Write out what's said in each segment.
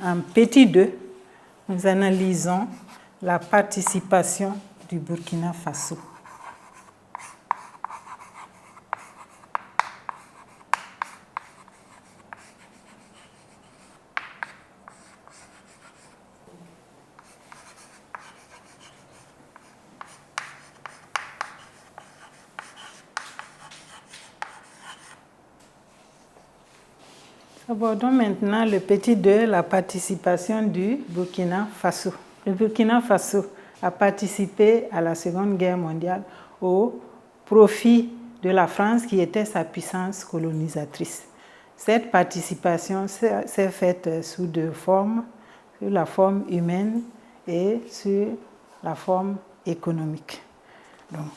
en petit 2, nous analysons la participation du Burkina Faso. Abordons maintenant le petit 2, la participation du Burkina Faso. Le Burkina Faso a participé à la Seconde Guerre mondiale au profit de la France qui était sa puissance colonisatrice. Cette participation s'est faite sous deux formes, sur la forme humaine et sur la forme économique. Donc,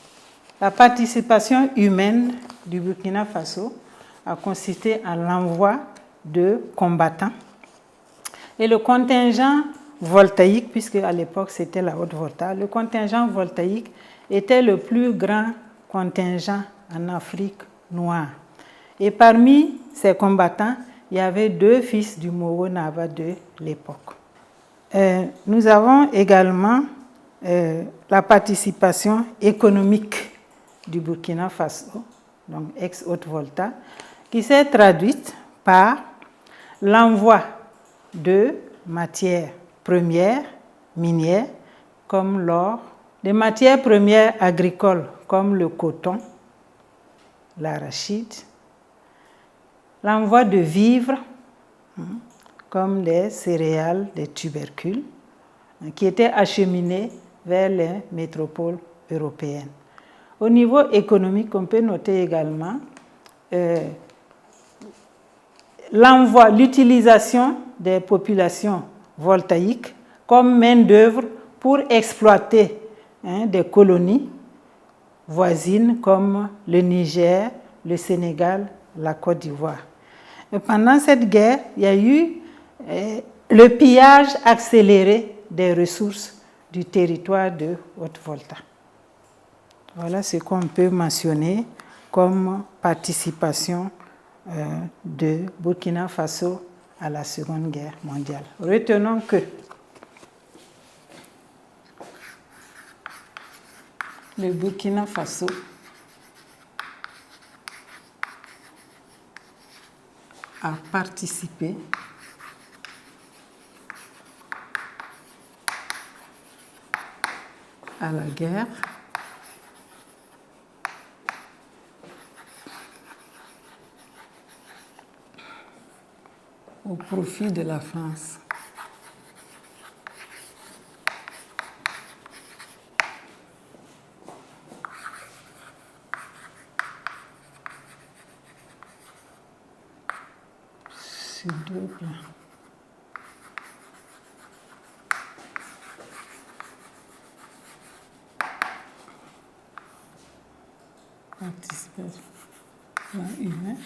la participation humaine du Burkina Faso a consisté en l'envoi de combattants. Et le contingent voltaïque, puisque à l'époque c'était la Haute-Volta, le contingent voltaïque était le plus grand contingent en Afrique noire. Et parmi ces combattants, il y avait deux fils du Moro Naba de l'époque. Nous avons également la participation économique du Burkina Faso, donc ex-Haute-Volta, qui s'est traduite par l'envoi de matières premières minières comme l'or, des matières premières agricoles comme le coton, l'arachide, l'envoi de vivres comme des céréales, des tubercules, qui étaient acheminés vers les métropoles européennes. Au niveau économique, on peut noter également l'utilisation des populations voltaïques comme main-d'œuvre pour exploiter des colonies voisines comme le Niger, le Sénégal, la Côte d'Ivoire. Pendant cette guerre, il y a eu le pillage accéléré des ressources du territoire de Haute-Volta. Voilà ce qu'on peut mentionner comme participation de Burkina Faso à la Seconde Guerre mondiale. Retenons que le Burkina Faso a participé à la guerre au profit de la France. Sur deux plans. Participation humaine.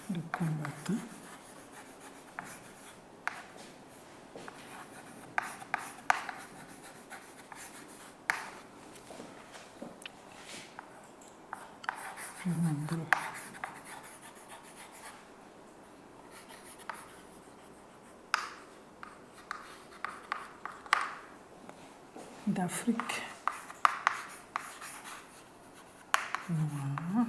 De combattants. D'Afrique noire.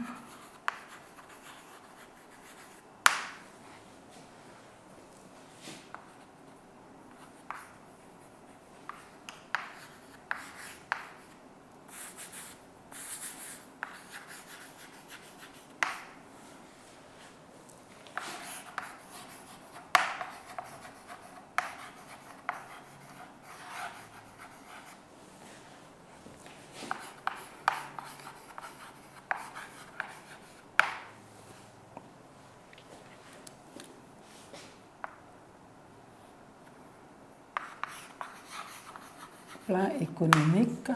Plan économique.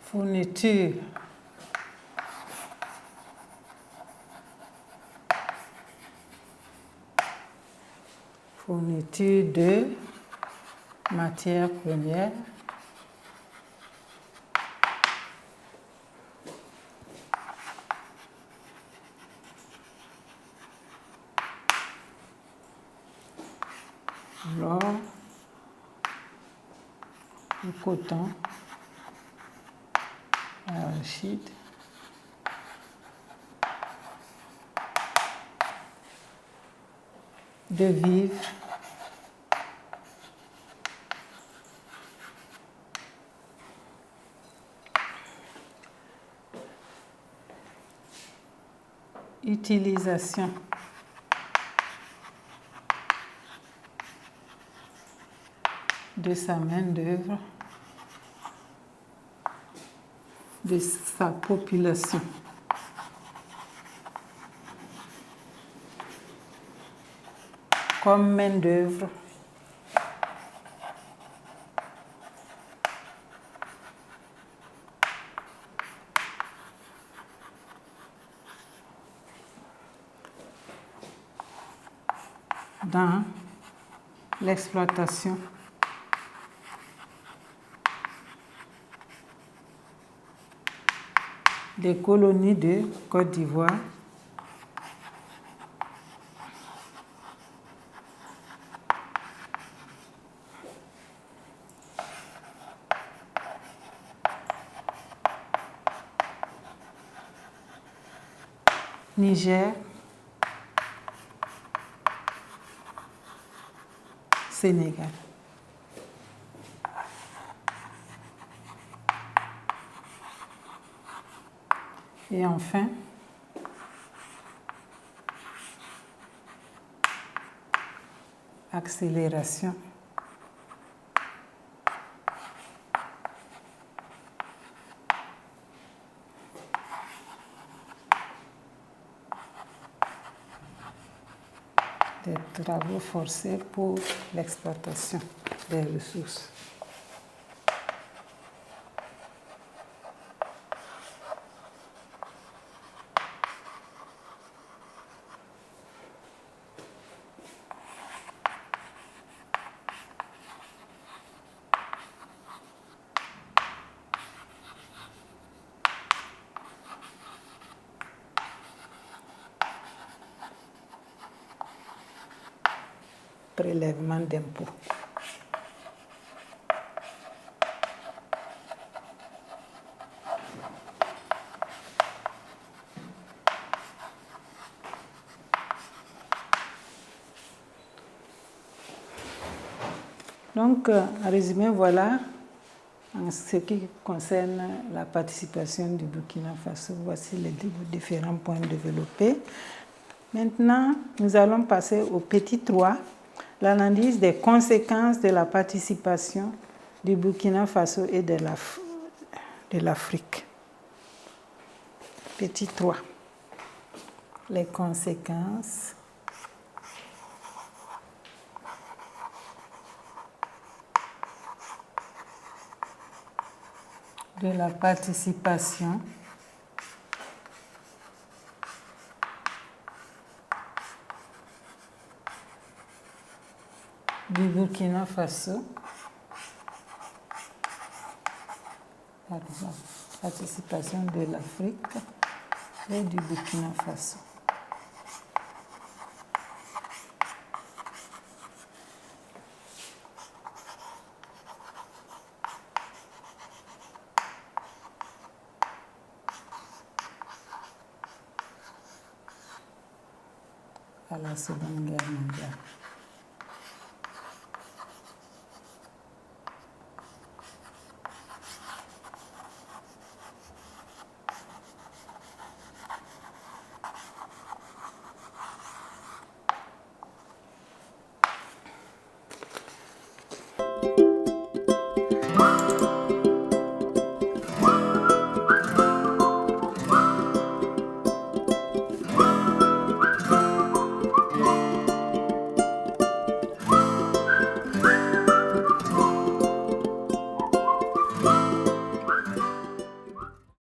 Fourniture Fourniture de matières premières. L'or, le coton, l'arachide, de vivres, utilisation de sa main-d'œuvre, de sa population. Comme main-d'œuvre, dans l'exploitation des colonies de Côte d'Ivoire, Niger, Sénégal. Et enfin, accélération des travaux forcés pour l'exploitation des ressources. Prélèvement d'impôts. Donc, en résumé, voilà, en ce qui concerne la participation du Burkina Faso, voici les différents points développés. Maintenant, nous allons passer au petit 3, l'analyse des conséquences de la participation du Burkina Faso et de l'Afrique. Petit 3. Les conséquences de la participation du Burkina Faso, participation de l'Afrique et du Burkina Faso. À la Seconde Guerre mondiale.